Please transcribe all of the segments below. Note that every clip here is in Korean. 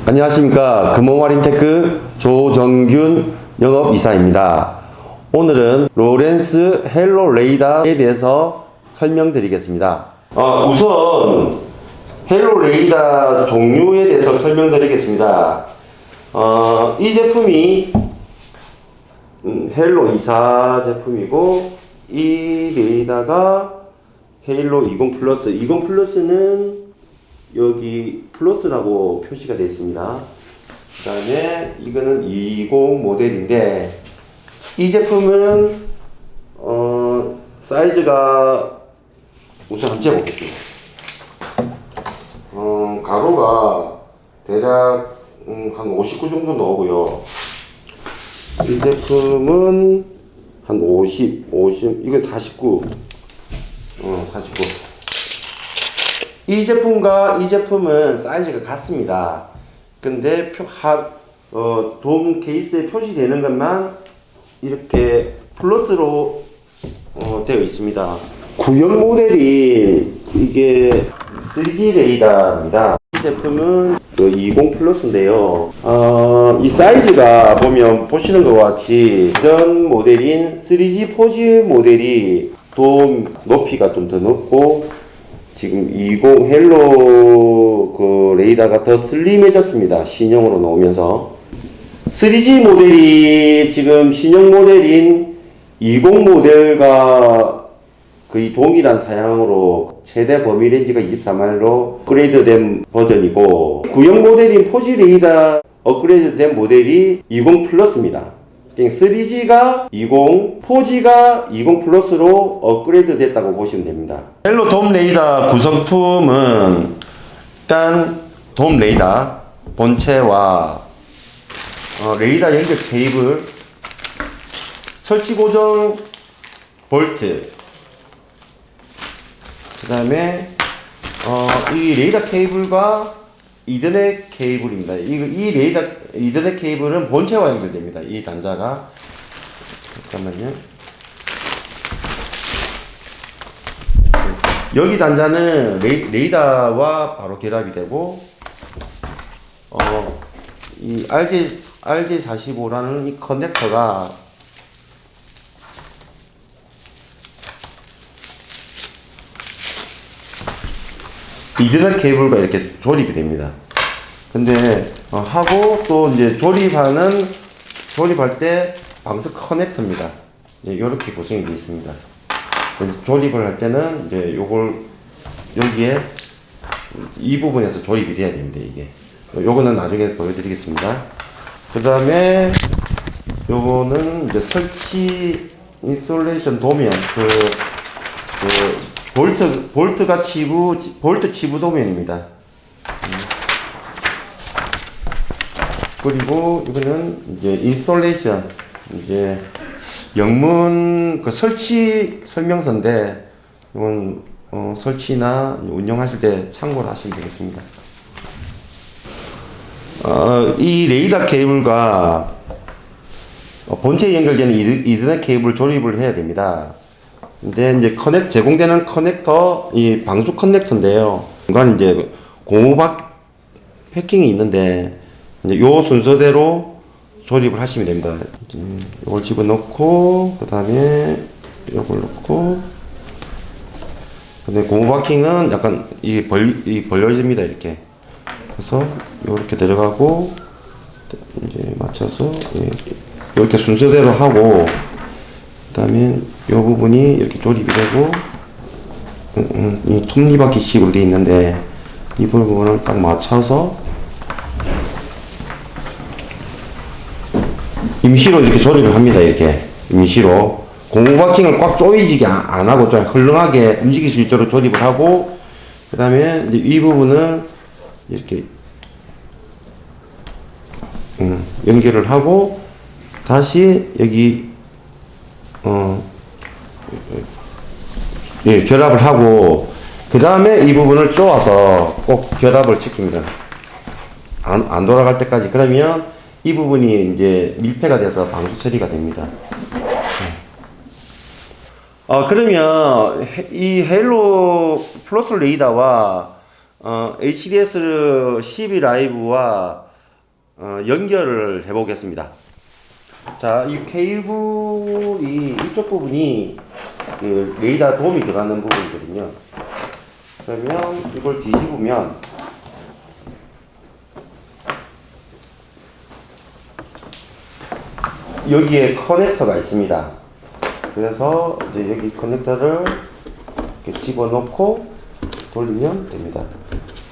안녕하십니까. 금호마린테크 조정균 영업이사입니다. 오늘은 로렌스 헬로 레이더에 대해서 설명드리겠습니다. 우선 헬로 레이더 종류에 대해서 설명드리겠습니다. 이 제품이 헬로 24 제품이고, 이 레이더가 헬로 20 플러스. 20 플러스는 여기 플러스라고 표시가 되어 있습니다. 그 다음에 이거는 20 모델인데, 이 제품은 사이즈가 우선 한번 재보겠습니다. 가로가 대략 한 59 정도 나오고요. 이 제품은 한 50, 이거 49. 49. 이 제품과 이 제품은 사이즈가 같습니다. 근데 돔 케이스에 표시되는 것만 이렇게 플러스로 되어 있습니다. 구형 모델이 이게 3G 레이더입니다. 이 제품은 20 플러스인데요. 이 사이즈가 보시는 것과 같이 전 모델인 3G 4G 모델이 돔 높이가 좀 더 높고, 지금 20 헬로 레이더가 더 슬림해졌습니다. 신형으로 나오면서 3G 모델이 지금 신형 모델인 20 모델과 거의 동일한 사양으로 최대 범위 렌즈가 24마일로 업그레이드된 버전이고, 구형 모델인 4G 레이더 업그레이드된 모델이 20 플러스입니다. 3G가 20, 4G가 20 플러스로 업그레이드 됐다고 보시면 됩니다. 헬로 돔 레이더 구성품은 일단 돔 레이더 본체와 레이더 연결 케이블, 설치 고정 볼트, 그 다음에 이 레이더 케이블과 이더넷 케이블입니다. 이 레이더 이더넷 케이블은 본체와 연결됩니다. 이 단자가, 잠깐만요. 여기 단자는 레이더와 바로 결합이 되고, 이 RJ45라는 이 커넥터가 이더넷 케이블과 이렇게 조립이 됩니다. 근데 하고 또 이제 조립할 때 방수 커넥터입니다. 이렇게 구성이 되어 있습니다. 조립을 할 때는 이제 요걸 여기에 이 부분에서 조립이 돼야 됩니다. 이게 요거는 나중에 보여드리겠습니다. 그 다음에 요거는 이제 설치 인스톨레이션 도면 볼트 치부 도면입니다. 그리고 이거는 이제 인스톨레이션, 이제 영문 설치 설명서인데, 이건 설치나 운영하실 때 참고를 하시면 되겠습니다. 이 레이더 케이블과 본체에 연결되는 이더넷 케이블 조립을 해야 됩니다. 근데 이제 제공되는 커넥터, 이 방수 커넥터인데요. 중간에 이제 고무박 패킹이 있는데, 이제 요 순서대로 조립을 하시면 됩니다. 요걸 집어넣고, 그 다음에 요걸 넣고, 근데 고무바킹은 약간 벌려집니다. 이렇게. 그래서 요렇게 들어가고, 이제 맞춰서, 이렇게 순서대로 하고, 그 다음에 요 부분이 이렇게 조립이 되고, 이 톱니바퀴식으로 되어 있는데, 이 부분을 딱 맞춰서 임시로 이렇게 조립을 합니다. 이렇게 임시로 고무바킹을 꽉 조이지게 안 하고 좀 헐렁하게 움직일 수 있도록 조립을 하고, 그 다음에 이제 이 부분은 이렇게 연결을 하고, 다시 여기 결합을 하고, 그 다음에 이 부분을 쪼아서 꼭 결합을 시킵니다. 안 돌아갈 때까지. 그러면 이 부분이 이제 밀폐가 돼서 방수 처리가 됩니다. 그러면 이 헬로 플러스 레이더와 HDS 12 라이브와 연결을 해 보겠습니다. 자, 이 케이블이 이쪽 부분이 그 레이더 돔이 들어가는 부분이거든요. 그러면 이걸 뒤집으면 여기에 커넥터가 있습니다. 그래서 이제 여기 커넥터를 이렇게 집어넣고 돌리면 됩니다.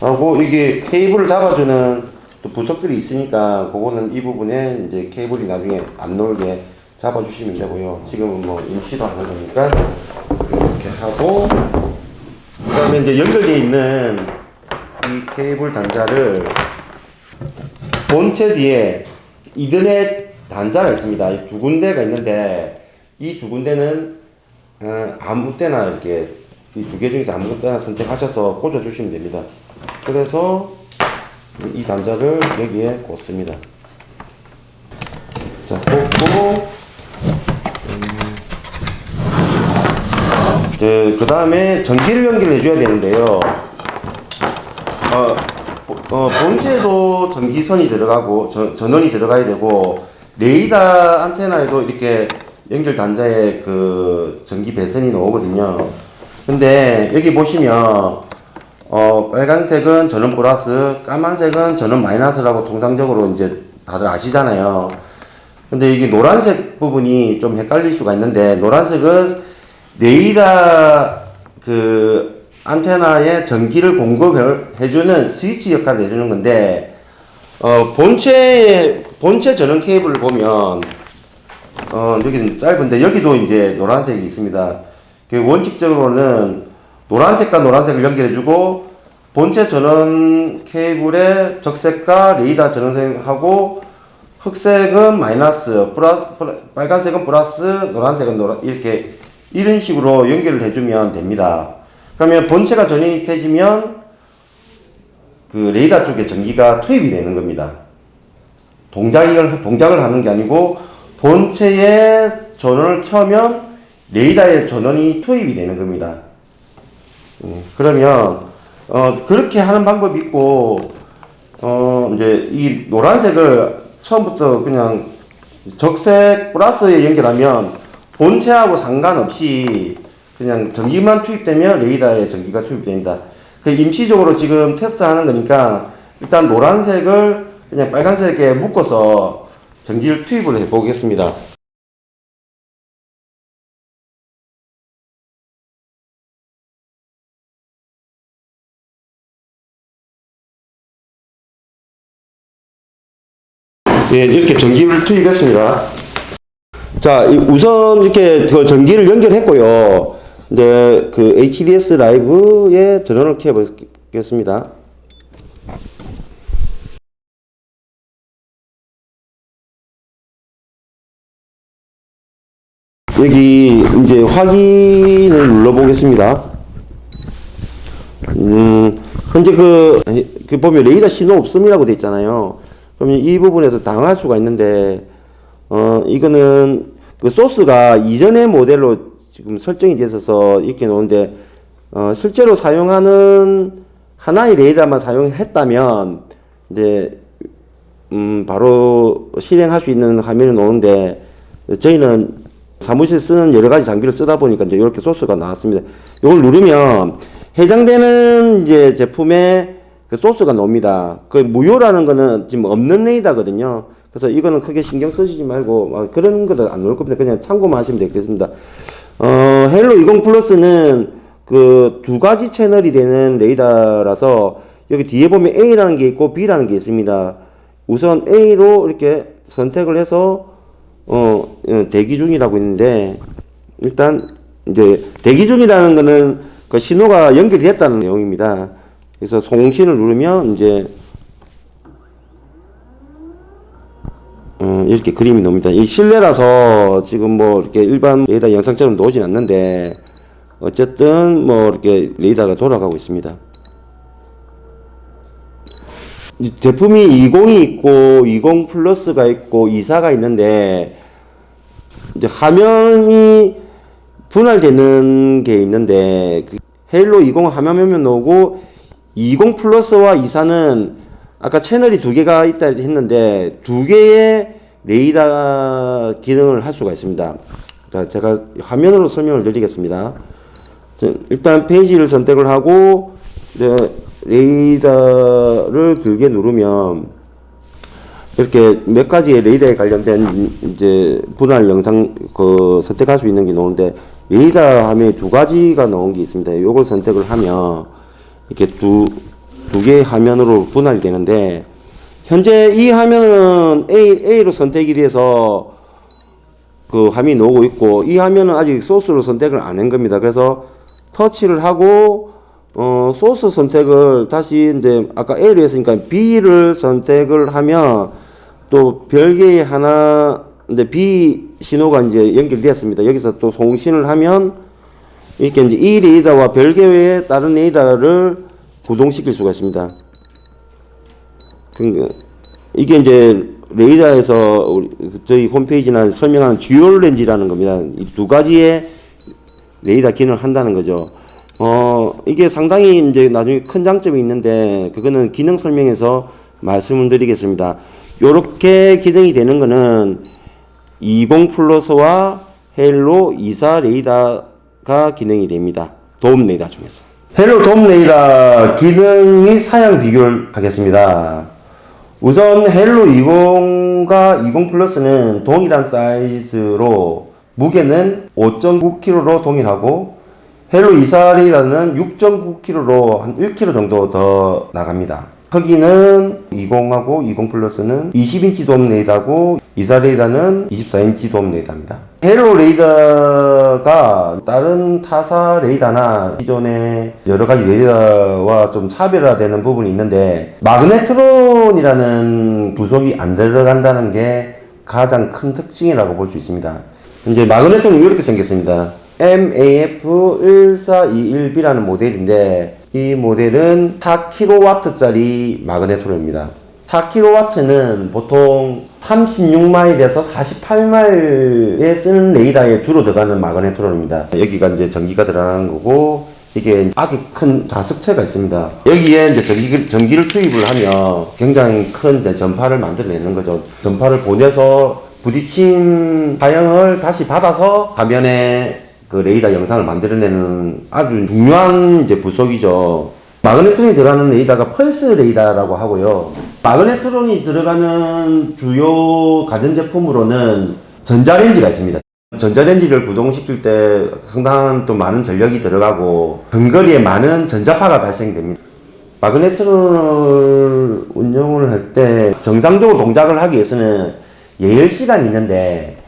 하고 이게 케이블을 잡아주는 또 부속들이 있으니까 그거는 이 부분에 이제 케이블이 나중에 안 놀게 잡아주시면 되고요. 지금은 뭐 임시로 하는 거니까 이렇게 하고, 그 다음에 이제 연결되어 있는 이 케이블 단자를 본체 뒤에 이더넷 단자가 있습니다. 이 두 군데가 있는데 이 두 군데는 아무 때나 이렇게 이 두 개 중에서 아무 때나 선택하셔서 꽂아주시면 됩니다. 그래서 이 단자를 여기에 꽂습니다. 자, 꽂고 그 다음에 전기를 연결해 줘야 되는데요. 본체에도 전기선이 들어가고 전원이 들어가야 되고 레이더 안테나에도 이렇게 연결 단자에 그 전기 배선이 나오거든요. 근데 여기 보시면 빨간색은 전원 플러스, 까만색은 전원 마이너스라고 통상적으로 이제 다들 아시잖아요. 근데 이게 노란색 부분이 좀 헷갈릴 수가 있는데, 노란색은 레이더 그 안테나에 전기를 공급해주는 스위치 역할을 해주는 건데, 본체 전원 케이블을 보면, 여기는 짧은데, 여기도 이제 노란색이 있습니다. 그 원칙적으로는 노란색과 노란색을 연결해주고, 본체 전원 케이블의 적색과 레이더 전원색하고, 흑색은 마이너스, 빨간색은 플러스, 노란색은 이렇게, 이런 식으로 연결을 해주면 됩니다. 그러면 본체가 전원이 켜지면, 그 레이더 쪽에 전기가 투입이 되는 겁니다. 동작을 하는 게 아니고, 본체에 전원을 켜면, 레이더에 전원이 투입이 되는 겁니다. 그러면 그렇게 하는 방법이 있고, 이제 이 노란색을 처음부터 그냥 적색 플러스에 연결하면 본체하고 상관없이 그냥 전기만 투입되면 레이더에 전기가 투입됩니다. 그 임시적으로 지금 테스트하는 거니까 일단 노란색을 그냥 빨간색에 묶어서 전기를 투입을 해 보겠습니다. 예, 이렇게 전기를 투입했습니다. 자, 우선 이렇게 그 전기를 연결했고요. 이제 그 HDS 라이브에 전원을 켜 보겠습니다. 여기 이제 확인을 눌러 보겠습니다. 현재 그 보면 레이더 신호 없음이라고 되어 있잖아요. 그러면 이 부분에서 당할 수가 있는데, 이거는 그 소스가 이전의 모델로 지금 설정이 되어 있어서 이렇게 나오는데, 실제로 사용하는 하나의 레이더만 사용했다면, 이제, 바로 실행할 수 있는 화면이 나오는데, 저희는 사무실 쓰는 여러 가지 장비를 쓰다 보니까 이제 이렇게 소스가 나왔습니다. 이걸 누르면 해당되는 이제 제품에 그 소스가 나옵니다. 그 무효라는 거는 지금 없는 레이더거든요. 그래서 이거는 크게 신경 쓰시지 말고 그런 거도 안 나올 겁니다. 그냥 참고만 하시면 되겠습니다. 헬로 20 플러스는 그 두 가지 채널이 되는 레이더라서 여기 뒤에 보면 A라는 게 있고 B라는 게 있습니다. 우선 A로 이렇게 선택을 해서 대기 중이라고 있는데, 일단 이제 대기 중이라는 거는 그 신호가 연결이 됐다는 내용입니다. 그래서 송신을 누르면 이제 이렇게 그림이 나옵니다. 이 실내라서 지금 뭐 이렇게 일반 레이더 영상처럼 나오진 않는데 어쨌든 뭐 이렇게 레이더가 돌아가고 있습니다. 이 제품이 20이 있고 20 플러스가 있고 24가 있는데, 이제 화면이 분할되는 게 있는데, 그 헬로 20 화면면 나오고 20 플러스와 24는 아까 채널이 두 개가 있다 했는데 두 개의 레이더 기능을 할 수가 있습니다. 자, 제가 화면으로 설명을 드리겠습니다. 일단 페이지를 선택을 하고 레이더를 길게 누르면 이렇게 몇 가지의 레이더에 관련된 이제 분할 영상 선택할 수 있는 게 나오는데, 레이더 화면에 두 가지가 나온 게 있습니다. 요걸 선택을 하면 이렇게 두 개의 화면으로 분할이 되는데, 현재 이 화면은 A로 선택이 돼서 그 화면이 나오고 있고, 이 화면은 아직 소스로 선택을 안 한 겁니다. 그래서 터치를 하고 소스 선택을 다시 이제 아까 A로 했으니까 B를 선택을 하면 또 별개의 하나 이제 B 신호가 이제 연결되었습니다. 여기서 또 송신을 하면 이렇게 이제 이 레이더와 별개의 다른 레이더를 구동시킬 수가 있습니다. 이게 이제 레이더에서 저희 홈페이지나 설명하는 듀얼 렌즈라는 겁니다. 이 두 가지의 레이더 기능을 한다는 거죠. 이게 상당히 이제 나중에 큰 장점이 있는데, 그거는 기능 설명에서 말씀을 드리겠습니다. 요렇게 기능이 되는 거는 20 플러스와 헬로 24 레이더가 기능이 됩니다. 도움 레이더 중에서. 헬로 도움 레이더 기능 및 사양 비교를 하겠습니다. 우선 헬로 20과 20 플러스는 동일한 사이즈로 무게는 5.9kg로 동일하고, 헬로 24 레이더는 6.9kg로 한 1kg 정도 더 나갑니다. 크기는 20하고 20 플러스는 20인치 도움 레이더고 24 레이더는 24인치 도움 레이더입니다. 헬로 레이더가 다른 타사 레이더나 기존의 여러가지 레이더와 좀 차별화되는 부분이 있는데, 마그네트론이라는 부속이 안 들어간다는 게 가장 큰 특징이라고 볼 수 있습니다. 이제 마그네트론이 이렇게 생겼습니다. MAF1421B라는 모델인데, 이 모델은 4kW짜리 마그네트론입니다. 4kW는 보통 36마일에서 48마일에 쓰는 레이더에 주로 들어가는 마그네트론입니다. 여기가 이제 전기가 들어가는 거고, 이게 아주 큰 자석체가 있습니다. 여기에 이제 전기를 투입을 하면 굉장히 큰 전파를 만들어내는 거죠. 전파를 보내서 부딪힌 파형을 다시 받아서 화면에 그 레이더 영상을 만들어내는 아주 중요한 이제 부속이죠. 마그네트론이 들어가는 레이더가 펄스 레이더라고 하고요. 마그네트론이 들어가는 주요 가전제품으로는 전자레인지가 있습니다. 전자레인지를 구동시킬 때 상당한 또 많은 전력이 들어가고 근거리에 많은 전자파가 발생됩니다. 마그네트론을 운영을 할 때 정상적으로 동작을 하기 위해서는 예열 시간이 있는데,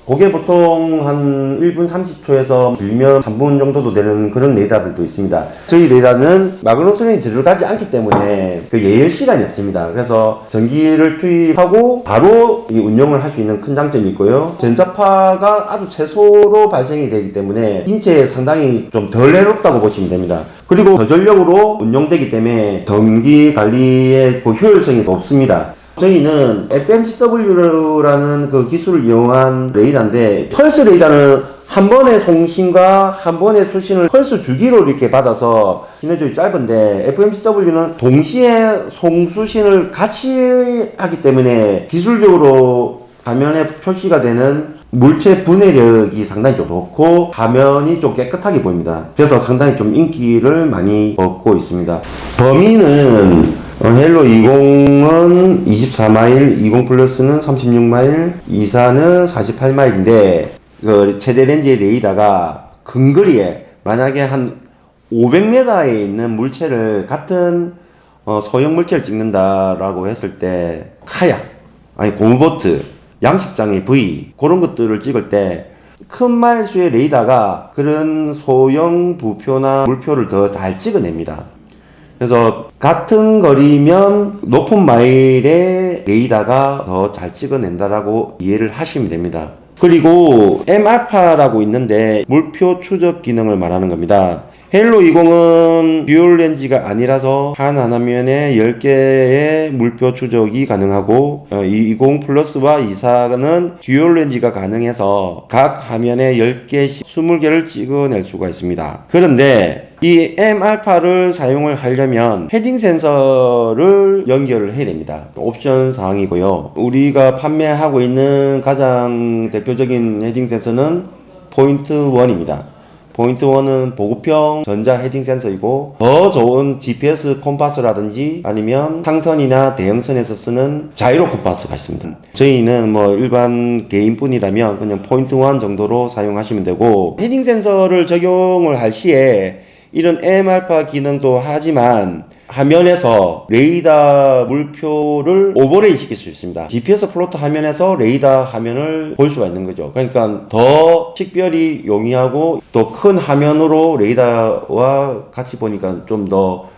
그게 보통 한 1분 30초에서 길면 3분 정도도 되는 그런 레이더들도 있습니다. 저희 레이더는 마그네트론이 들어가지 않기 때문에 그 예열 시간이 없습니다. 그래서 전기를 투입하고 바로 이 운영을 할 수 있는 큰 장점이 있고요. 전자파가 아주 최소로 발생이 되기 때문에 인체에 상당히 좀 덜 해롭다고 보시면 됩니다. 그리고 저전력으로 운영되기 때문에 전기 관리의 그 효율성이 없습니다. 저희는 FMCW라는 그 기술을 이용한 레이더인데, 펄스 레이더는 한 번의 송신과 한 번의 수신을 펄스 주기로 이렇게 받아서 시너지가 짧은데, FMCW는 동시에 송수신을 같이 하기 때문에 기술적으로 화면에 표시가 되는 물체 분해력이 상당히 좀 좋고 화면이 좀 깨끗하게 보입니다. 그래서 상당히 좀 인기를 많이 얻고 있습니다. 범위는 헬로 20은 24마일, 20 플러스는 36마일, 24는 48마일인데, 그 최대 렌즈의 레이더가 근거리에 만약에 한 500m에 있는 물체를 같은 소형 물체를 찍는다라고 했을 때, 카약, 아니 고무보트, 양식장의 부위, 그런 것들을 찍을 때 큰 마일수의 레이더가 그런 소형 부표나 물표를 더 잘 찍어냅니다. 그래서 같은 거리면 높은 마일의 레이더가 더 잘 찍어낸다라고 이해를 하시면 됩니다. 그리고 M알파라고 있는데 물표 추적 기능을 말하는 겁니다. 헬로 20은 듀얼 렌즈가 아니라서 한 화면에 10개의 물표 추적이 가능하고, 20 플러스와 24는 듀얼 렌즈가 가능해서 각 화면에 10개씩 20개를 찍어낼 수가 있습니다. 그런데 이 M알파를 사용을 하려면 헤딩 센서를 연결을 해야 됩니다. 옵션 사항이고요. 우리가 판매하고 있는 가장 대표적인 헤딩 센서는 포인트 1입니다. 포인트 1은 보급형 전자 헤딩 센서이고, 더 좋은 GPS 콤파스라든지 아니면 상선이나 대형선에서 쓰는 자이로 콤파스가 있습니다. 저희는 뭐 일반 개인뿐이라면 그냥 포인트 1 정도로 사용하시면 되고, 헤딩 센서를 적용을 할 시에 이런 M알파 기능도 하지만 화면에서 레이더 물표를 오버레이 시킬 수 있습니다. GPS 플로터 화면에서 레이더 화면을 볼 수가 있는 거죠. 그러니까 더 식별이 용이하고 또 큰 화면으로 레이더와 같이 보니까 좀 더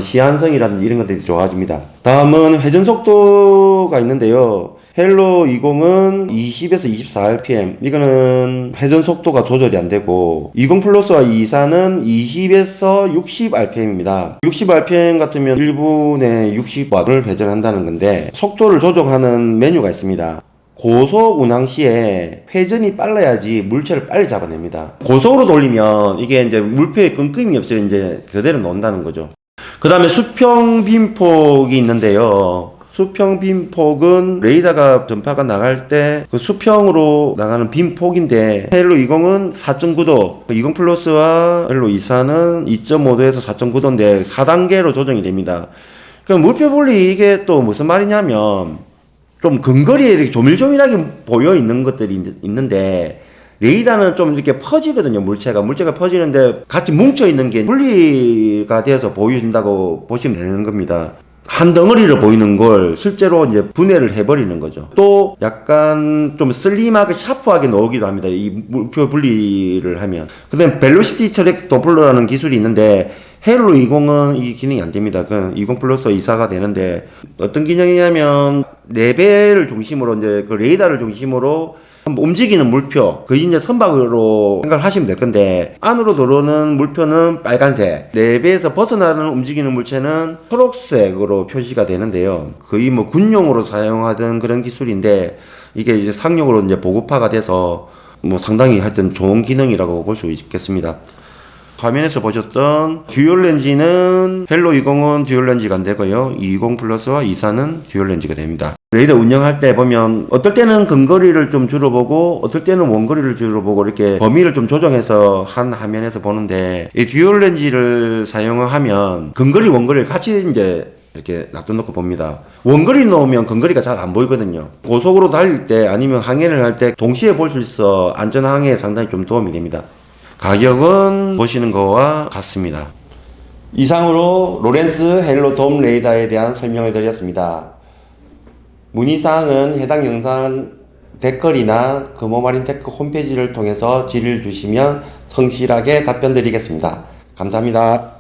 시한성이라든지 이런 것들이 좋아집니다. 다음은 회전 속도가 있는데요. 헬로 20은 20에서 24rpm, 이거는 회전 속도가 조절이 안 되고, 20 플러스와 24는 20에서 60rpm입니다. 60rpm 같으면 1분에 60W를 회전한다는 건데, 속도를 조정하는 메뉴가 있습니다. 고속 운항 시에 회전이 빨라야지 물체를 빨리 잡아냅니다. 고속으로 돌리면 이게 이제 물표에 끈끈이 없이 이제 그대로 논다는 거죠. 그 다음에 수평 빔폭이 있는데요. 수평 빔폭은 레이더가 전파가 나갈 때 그 수평으로 나가는 빔폭인데, 헬로 20은 4.9도, 20 플러스와 헬로 24는 2.5도에서 4.9도인데 4단계로 조정이 됩니다. 그럼 물표 분리, 이게 또 무슨 말이냐면 좀 근거리에 이렇게 조밀조밀하게 보여 있는 것들이 있는데, 레이더는 좀 이렇게 퍼지거든요. 물체가 퍼지는데 같이 뭉쳐 있는 게 분리가 돼서 보여진다고 보시면 되는 겁니다. 한 덩어리로 보이는 걸 실제로 이제 분해를 해버리는 거죠. 또 약간 좀 슬림하게 샤프하게 나오기도 합니다. 이 물표 분리를 하면. 그 다음에 벨로시티 트랙 도플러라는 기술이 있는데, 헬로 20은 이 기능이 안 됩니다. 그 20 플러스 24가 되는데, 어떤 기능이냐면 내배를 중심으로 이제 그 레이더를 중심으로 움직이는 물표, 그 이제 선박으로 생각을 하시면 될 건데, 안으로 들어오는 물표는 빨간색, 내배에서 벗어나는 움직이는 물체는 초록색으로 표시가 되는데요. 거의 뭐 군용으로 사용하던 그런 기술인데, 이게 이제 상용으로 이제 보급화가 돼서 뭐 상당히 하여튼 좋은 기능이라고 볼 수 있겠습니다. 화면에서 보셨던 듀얼 렌즈는 헬로 20은 듀얼 렌즈가 안 되고요. 20 플러스와 24는 듀얼 렌즈가 됩니다. 레이더 운영할 때 보면 어떨 때는 근거리를 좀 줄여보고 어떨 때는 원거리를 줄여보고 이렇게 범위를 좀 조정해서 한 화면에서 보는데, 이 듀얼 렌즈를 사용하면 근거리 원거리를 같이 이제 이렇게 놔둬놓고 봅니다. 원거리 넣으면 근거리가 잘 안 보이거든요. 고속으로 달릴 때 아니면 항해를 할 때 동시에 볼 수 있어 안전 항해에 상당히 좀 도움이 됩니다. 가격은 보시는 거와 같습니다. 이상으로 로렌스 헬로 돔 레이더에 대한 설명을 드렸습니다. 문의사항은 해당 영상 댓글이나 금호마린테크 홈페이지를 통해서 질의를 주시면 성실하게 답변 드리겠습니다. 감사합니다.